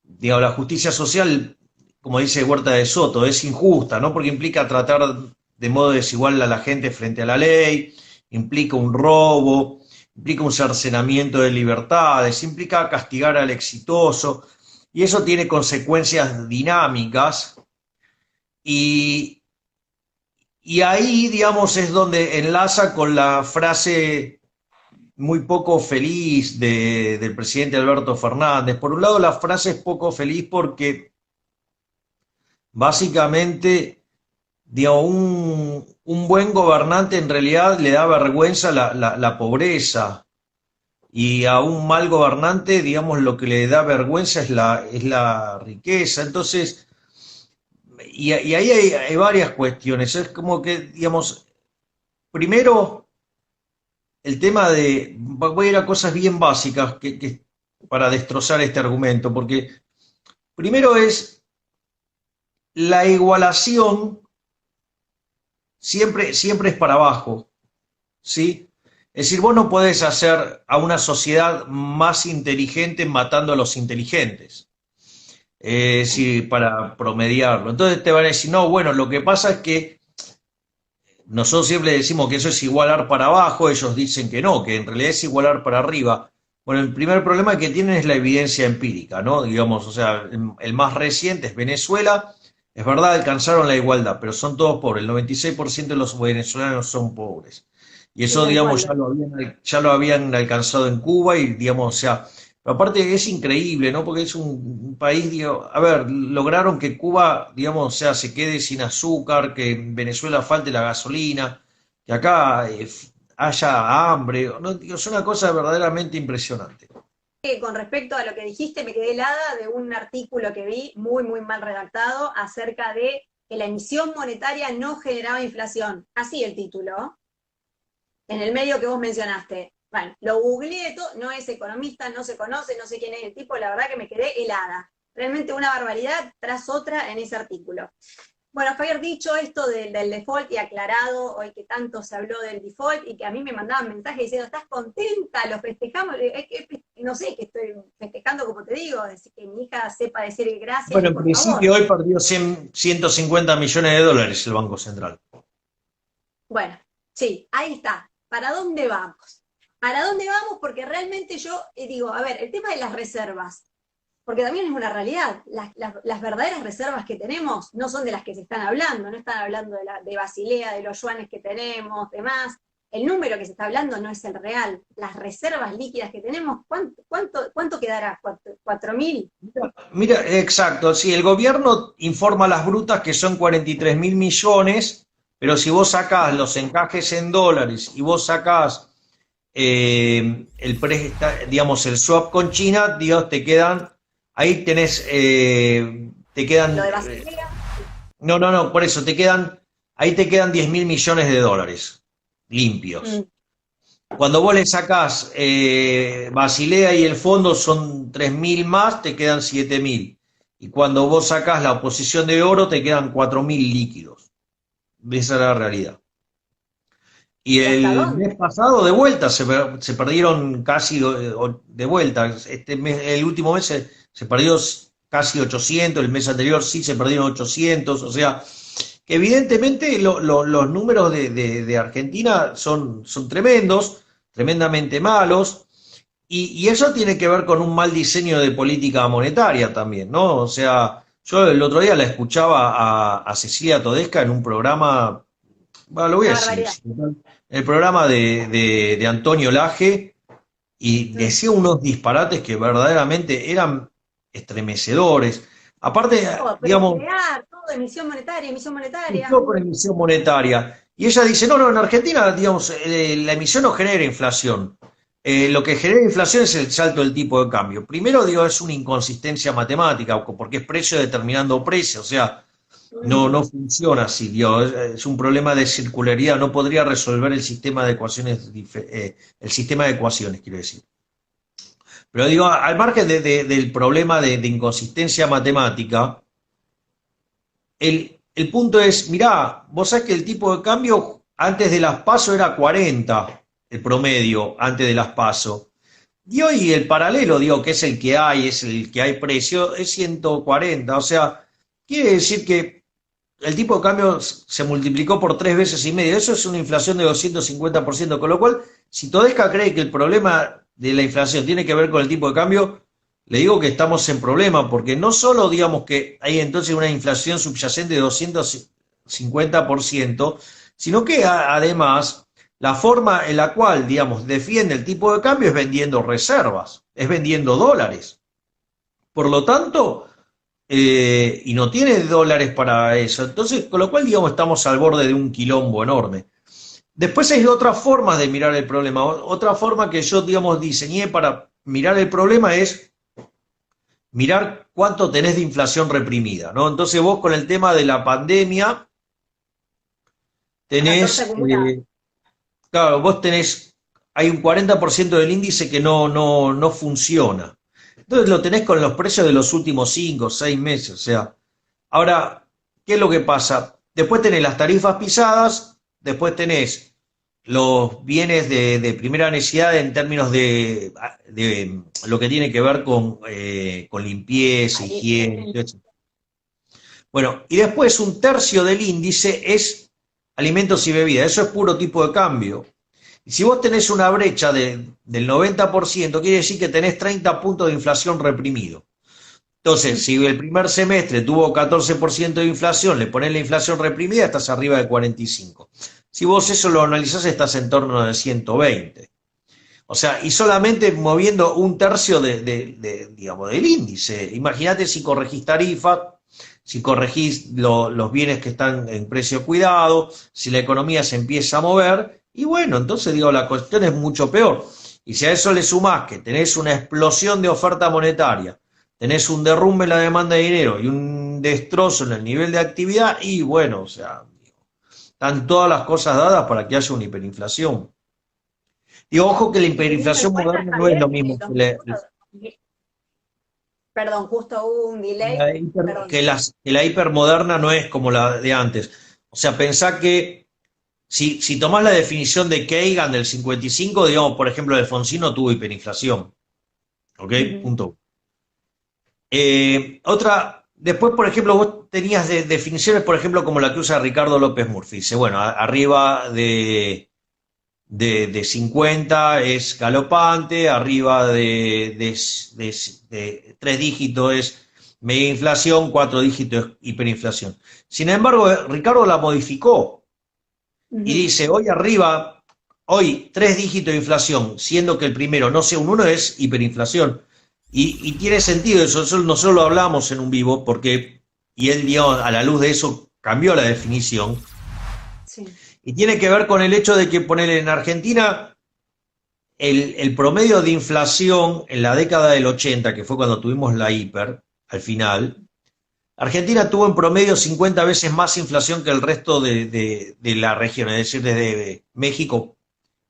Digamos, la justicia social, como dice Huerta de Soto, es injusta, ¿no? Porque implica tratar de modo desigual a la gente frente a la ley, implica un robo, implica un cercenamiento de libertades, implica castigar al exitoso, y eso tiene consecuencias dinámicas, y, y ahí, digamos, es donde enlaza con la frase muy poco feliz del presidente Alberto Fernández. Por un lado, la frase es poco feliz porque básicamente, digamos, un buen gobernante en realidad le da vergüenza la pobreza, y a un mal gobernante, digamos, lo que le da vergüenza es la riqueza. Entonces, y ahí hay varias cuestiones. Es como que, digamos, primero, el tema de, voy a ir a cosas bien básicas para destrozar este argumento, porque primero es la igualación siempre es para abajo, ¿sí? Es decir, vos no podés hacer a una sociedad más inteligente matando a los inteligentes, sí, para promediarlo. Entonces te van a decir, no, bueno, lo que pasa es que nosotros siempre decimos que eso es igualar para abajo, ellos dicen que no, que en realidad es igualar para arriba. Bueno, el primer problema que tienen es la evidencia empírica, ¿no? Digamos, o sea, el más reciente es Venezuela. Es verdad, alcanzaron la igualdad, pero son todos pobres. El 96% de los venezolanos son pobres. Y Sí, eso, tal digamos, cual. ya lo habían alcanzado en Cuba y, digamos, o sea, pero aparte es increíble, ¿no? Porque es un país, digo, a ver, lograron que Cuba, digamos, o sea, se quede sin azúcar, que en Venezuela falte la gasolina, que acá haya hambre, ¿no? Digo, es una cosa verdaderamente impresionante. Con respecto a lo que dijiste, me quedé helada de un artículo que vi muy, muy mal redactado acerca de que la emisión monetaria no generaba inflación. Así el título, en el medio que vos mencionaste. Bueno, lo googleé, todo, no es economista, no se conoce, no sé quién es el tipo, la verdad que me quedé helada. Realmente una barbaridad tras otra en ese artículo. Bueno, Javier, dicho esto del default y aclarado hoy que tanto se habló del default y que a mí me mandaban mensajes diciendo, ¿estás contenta? ¿Lo festejamos? No sé, que estoy festejando como te digo, decir que mi hija sepa decir gracias Bueno, y en por favor. principio hoy perdió 150 millones de dólares el Banco Central. Bueno, sí, ahí está. ¿Para dónde vamos? ¿Para dónde vamos? Porque realmente yo digo, a ver, el tema de las reservas, porque también es una realidad, las verdaderas reservas que tenemos no son de las que se están hablando, no están hablando de Basilea, de los yuanes que tenemos, demás. El número que se está hablando no es el real. Las reservas líquidas que tenemos, ¿cuánto quedará? ¿4.000? Mira, exacto, sí, el gobierno informa las brutas que son 43 mil millones, pero si vos sacás los encajes en dólares y vos sacás digamos, el swap con China, Dios, te quedan, ahí tenés, te Lo quedan, de Basilea, no, no, no, por eso, ahí te quedan 10 mil millones de dólares limpios. mm, Cuando vos le sacás Basilea y el fondo son 3.000 más, te quedan 7.000. Y cuando vos sacás la oposición de oro, te quedan 4.000 líquidos. Esa es la realidad. Y ¿y hasta el dónde? mes pasado, de vuelta, se perdieron casi de vuelta. El último mes se perdió casi 800, el mes anterior sí se perdieron 800. O sea, que evidentemente los números de Argentina son tremendos, tremendamente malos, y eso tiene que ver con un mal diseño de política monetaria también, ¿no? O sea, yo el otro día la escuchaba a Cecilia Todesca en un programa, bueno, lo voy a Una decir, barbaridad. el programa de Antonio Laje, y Mm. decía unos disparates que verdaderamente eran estremecedores. Aparte, Todo, pero digamos, crear, todo, emisión monetaria, emisión monetaria. justificó con emisión monetaria. Y ella dice, no, no, en Argentina, digamos, la emisión no genera inflación. Lo que genera inflación es el salto del tipo de cambio. Primero, digo, es una inconsistencia matemática, porque es precio determinando precio, o sea, Mm. no funciona así, digo, es un problema de circularidad, no podría resolver el sistema de ecuaciones, el sistema de ecuaciones, quiero decir. Pero digo, al margen del problema de inconsistencia matemática, el punto es, mirá, vos sabés que el tipo de cambio antes de las PASO era 40, el promedio antes de las PASO. Y hoy el paralelo, digo, que es el que hay precio, es 140. O sea, quiere decir que el tipo de cambio se multiplicó por 3 veces y media. Eso es una inflación de 250%. Con lo cual, si Todesca cree que el problema de la inflación tiene que ver con el tipo de cambio, le digo que estamos en problema, porque no solo digamos que hay entonces una inflación subyacente de 250%, sino que además la forma en la cual, digamos, defiende el tipo de cambio es vendiendo reservas, es vendiendo dólares. Por lo tanto, y no tiene dólares para eso. Entonces, con lo cual, digamos, estamos al borde de un quilombo enorme. Después hay otras formas de mirar el problema. Otra forma que yo, digamos, diseñé para mirar el problema es mirar cuánto tenés de inflación reprimida, ¿no? Entonces vos con el tema de la pandemia14 tenés, acumulados. claro, vos tenés, hay un 40% del índice que no funciona. Entonces lo tenés con los precios de los últimos 5 o 6 meses. O sea, ahora, ¿qué es lo que pasa? Después tenés las tarifas pisadas, después tenés los bienes de primera necesidad en términos de lo que tiene que ver con limpieza, higiene, todo eso. Bueno, y después un tercio del índice es alimentos y bebidas. Eso es puro tipo de cambio. Y si vos tenés una brecha del 90%, quiere decir que tenés 30 puntos de inflación reprimido. Entonces, si el primer semestre tuvo 14% de inflación, le ponés la inflación reprimida, estás arriba de 45. Si vos eso lo analizás, estás en torno de 120. O sea, y solamente moviendo un tercio digamos, del índice. Imagínate si corregís tarifa, si corregís los bienes que están en precio cuidado, si la economía se empieza a mover, y bueno, entonces digo, la cuestión es mucho peor. Y si a eso le sumás que tenés una explosión de oferta monetaria, tenés un derrumbe en la demanda de dinero y un destrozo en el nivel de actividad, y bueno, o sea, están todas las cosas dadas para que haya una hiperinflación. Y ojo que la ¿Tenés hiperinflación respuesta, moderna no es Javier, lo de mismo los que números? Perdón, justo hubo un delay. Perdón. que la hipermoderna no es como la de antes. O sea, pensá que si tomás la definición de Kagan del 55, digamos, por ejemplo, Alfonsín no tuvo hiperinflación. ¿Ok? Ujú. Punto. Después, por ejemplo, vos tenías definiciones, por ejemplo, como la que usa Ricardo López Murphy. Dice, bueno, arriba de 50 es galopante, arriba de 3 dígitos es media inflación, 4 dígitos es hiperinflación. Sin embargo, Ricardo la modificó y Ujú. dice, hoy 3 dígitos de inflación, siendo que el primero no sea un 1, es hiperinflación. Y tiene sentido eso, nosotros lo hablamos en un vivo, porque, y él dio, a la luz de eso, cambió la definición, Sí. y tiene que ver con el hecho de que ponerle en Argentina el promedio de inflación en la década del 80, que fue cuando tuvimos la hiper, al final, Argentina tuvo en promedio 50 veces más inflación que el resto de la región, es decir, desde México,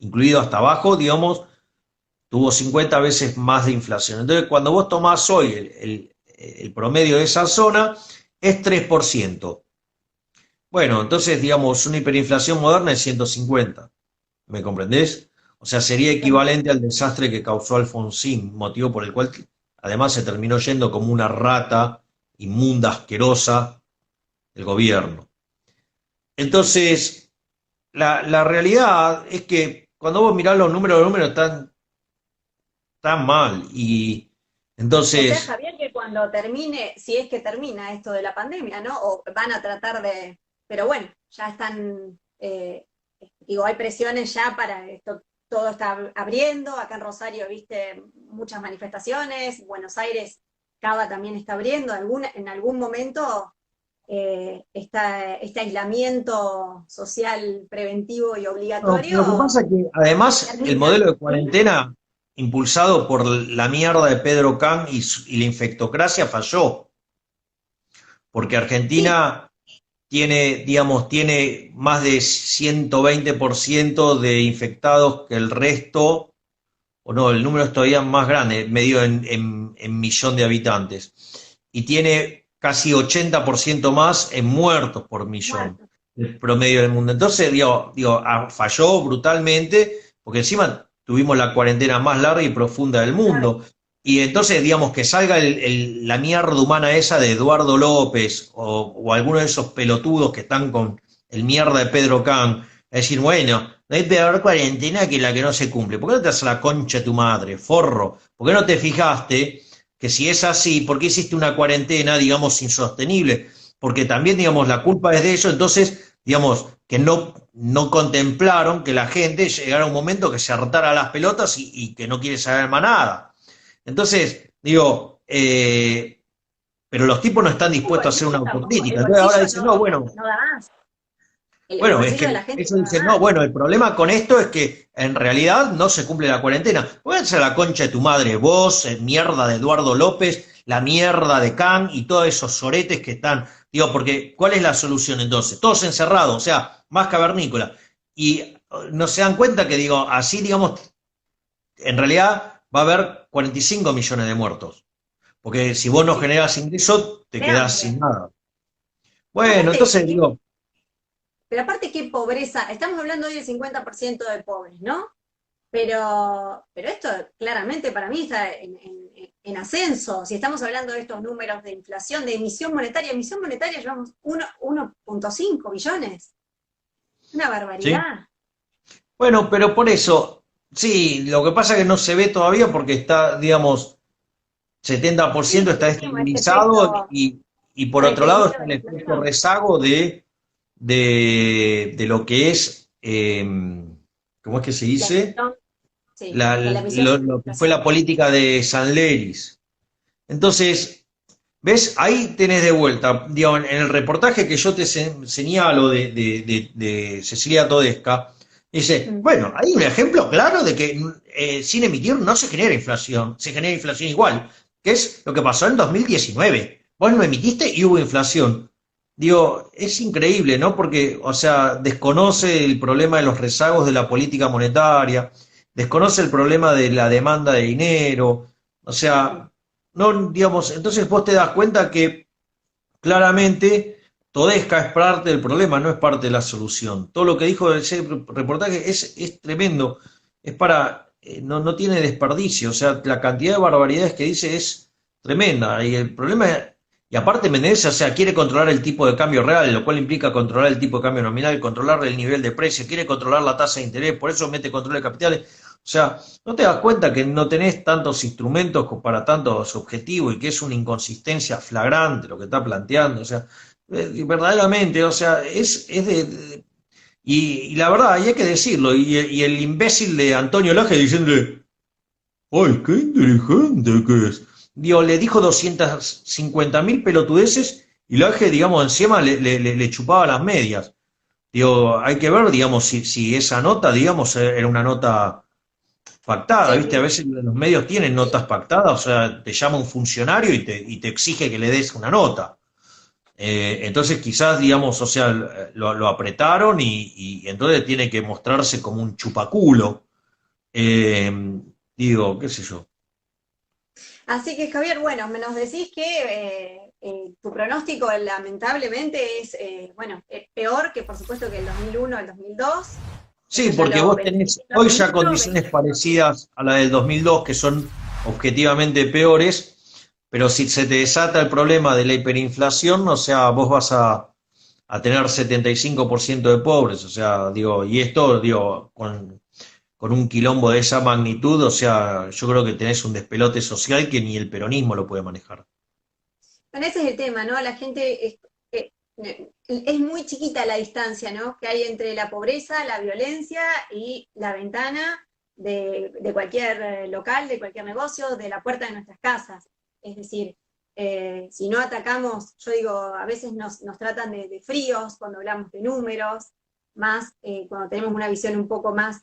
incluido hasta abajo, digamos, tuvo 50 veces más de inflación. Entonces, cuando vos tomás hoy el promedio de esa zona, es 3%. Bueno, entonces, digamos, una hiperinflación moderna es 150. ¿Me comprendés? O sea, sería equivalente al desastre que causó Alfonsín, motivo por el cual además se terminó yendo como una rata inmunda, asquerosa, el gobierno. Entonces, la realidad es que cuando vos mirás los números están mal. Y O sea, entonces, Javier, que cuando termine, si es que termina esto de la pandemia, ¿no? O van a tratar de, pero bueno, ya están, digo, hay presiones ya para esto, todo está abriendo, acá en Rosario, viste, muchas manifestaciones, Buenos Aires, Cava también está abriendo, en algún momento este aislamiento social preventivo y no, lo que obligatorio pasa es que además el termina, modelo de ¿sí? cuarentena impulsado por la mierda de Pedro Can y la infectocracia falló, porque Sí. Argentina tiene, digamos, tiene más de 120% de infectados que el resto, o no, el número es todavía más grande, medio en millón de habitantes. Y tiene casi 80% más en muertos por millón, Muerto. el promedio del mundo. Entonces, falló brutalmente, porque encima tuvimos la cuarentena más larga y profunda del Claro. mundo. Y entonces, digamos, que salga la mierda humana esa de Eduardo López o alguno de esos pelotudos que están con el mierda de Pedro Can, a decir, bueno, no hay peor cuarentena que la que no se cumple. ¿Por qué no te haces la concha de tu madre, forro? ¿Por qué no te fijaste que si es así, ¿por qué hiciste una cuarentena, digamos, insostenible? Porque también, digamos, la culpa es de ellos, entonces, digamos, que no contemplaron que la gente llegara a un momento que se hartara las pelotas y que no quiere saber más nada. Entonces, digo, pero los tipos no están Tampoco, dispuestos a hacer una no, tampoco. El autocrítica. Entonces ahora bolsillo dicen, no, bueno, no da más. El bueno, es bolsillo de que la gente eso no da dicen, no, más. bueno, el problema con esto es que en realidad no se cumple la cuarentena. Pónganse a la concha de tu madre, vos, mierda de Eduardo López, la mierda de Can y todos esos soretes que están. Digo, porque ¿cuál es la solución entonces? Todos encerrados, o sea, más cavernícola. Y no se dan cuenta que, digo, así, digamos, en realidad va a haber 45 millones de muertos. Porque si vos no Sí, generas ingresos, te de quedás hambre. sin nada. Bueno, Aparte, entonces digo, pero aparte qué pobreza, estamos hablando hoy del 50% de pobres, ¿no? Pero esto claramente para mí está en ascenso. Si estamos hablando de estos números de inflación, de emisión monetaria llevamos 1,5 billones. Una ¿sí? barbaridad. Bueno, pero por eso, sí, lo que pasa es que no se ve todavía porque está, digamos, 70% Sí, está tenemos este estabilizado efecto y por otro lado retenido está de el la efecto inflación. rezago de lo que es, ¿cómo es que se La dice? emisión, sí, de la emisión de la Lo que fue la inflación. política de San Leris. Entonces, ¿ves? Ahí tenés de vuelta, digo, en el reportaje que yo te señalo de Cecilia Todesca, dice, Mm. bueno, hay un ejemplo claro de que sin emitir no se genera inflación, se genera inflación igual, que es lo que pasó en 2019. Vos no emitiste y hubo inflación. Digo, es increíble, ¿no? Porque, o sea, desconoce el problema de los rezagos de la política monetaria, desconoce el problema de la demanda de dinero, o Sí. sea, no, digamos, entonces vos te das cuenta que claramente Todesca es parte del problema, no es parte de la solución. Todo lo que dijo ese reportaje es tremendo, es para, no tiene desperdicio, o sea, la cantidad de barbaridades que dice es tremenda. Y el problema es, y aparte Menezes, o sea, quiere controlar el tipo de cambio real, lo cual implica controlar el tipo de cambio nominal, controlar el nivel de precio, quiere controlar la tasa de interés, por eso mete control de capitales. O sea, ¿no te das cuenta que no tenés tantos instrumentos para tantos objetivos y que es una inconsistencia flagrante lo que está planteando? O sea, verdaderamente, o sea, es y la verdad, y hay que decirlo, y el imbécil de Antonio Laje diciéndole, ¡ay, qué inteligente que es! Digo, le dijo 250.000 pelotudeces y Laje, digamos, encima le chupaba las medias. Digo, hay que ver, digamos, si esa nota, digamos, era una nota pactada, ¿viste? A Sí, veces los medios tienen notas pactadas, o sea, te llama un funcionario y te exige que le des una nota. Entonces quizás, digamos, o sea, lo apretaron y entonces tiene que mostrarse como un chupaculo. Eh, digo, qué sé yo. así que Javier, bueno, me nos decís que tu pronóstico lamentablemente es, bueno, peor que por supuesto que el 2001, el 2002. Eso Sí, ya porque lo vos venís tenés diciendo hoy hace ya mucho, condiciones parecidas a la del 2002, que son objetivamente peores, pero si se te desata el problema de la hiperinflación, o sea, vos vas a tener 75% de pobres, o sea, digo, y esto, digo, con un quilombo de esa magnitud, o sea, yo creo que tenés un despelote social que ni el peronismo lo puede manejar. bueno, ese es el tema, ¿no? La gente es muy chiquita la distancia, ¿no? Que hay entre la pobreza, la violencia y la ventana de cualquier local, de cualquier negocio, de la puerta de nuestras casas. Es decir, si no atacamos, yo digo, a veces nos tratan de fríos cuando hablamos de números, más cuando tenemos una visión un poco más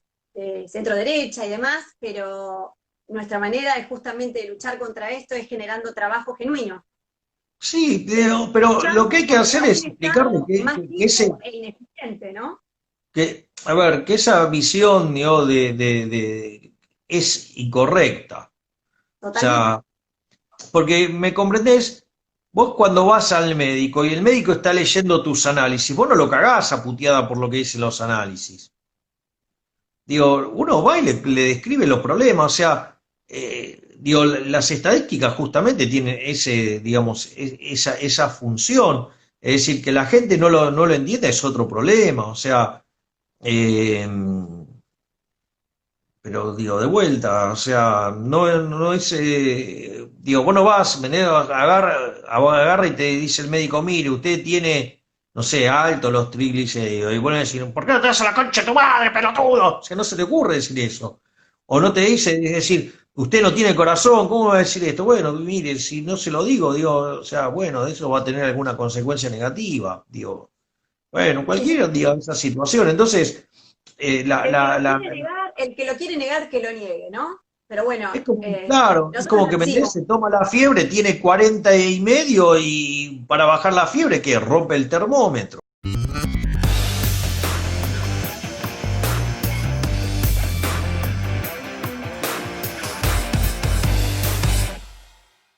centro-derecha y demás, pero nuestra manera de justamente luchar contra esto es generando trabajo genuino. Sí, pero lo que hay que hacer A es un explicarle Estado más rico e ineficiente, ¿no? a ver, que esa visión, digo, es incorrecta. O Totalmente. sea, porque me comprendés, vos cuando vas al médico y el médico está leyendo tus análisis, vos no lo cagás a puteada por lo que dicen los análisis. Digo, uno va y le describe los problemas, o sea, digo, las estadísticas justamente tienen ese, digamos, esa función. Es decir, que la gente no lo entienda es otro problema, o sea, eh, pero digo, de vuelta, o sea, no es, digo, vos no vas, agarra y te dice el médico, mire, usted tiene, no sé, alto los triglicéridos, y vuelven a decir, ¿por qué no te das a la concha de tu madre, pelotudo? O sea, no se te ocurre decir eso. O no te dice, es decir, usted no tiene corazón, ¿cómo va a decir esto? Bueno, mire, si no se lo digo, digo, o sea, bueno, eso va a tener alguna consecuencia negativa, digo, bueno, Sí, sí. cualquiera, diga, esa situación. Entonces, El que lo quiere negar, que lo niegue, ¿no? Pero bueno, es como, claro, es nosotros como que lo Mendes decimos. se toma la fiebre, tiene 40 y medio y para bajar la fiebre, que rompe el termómetro.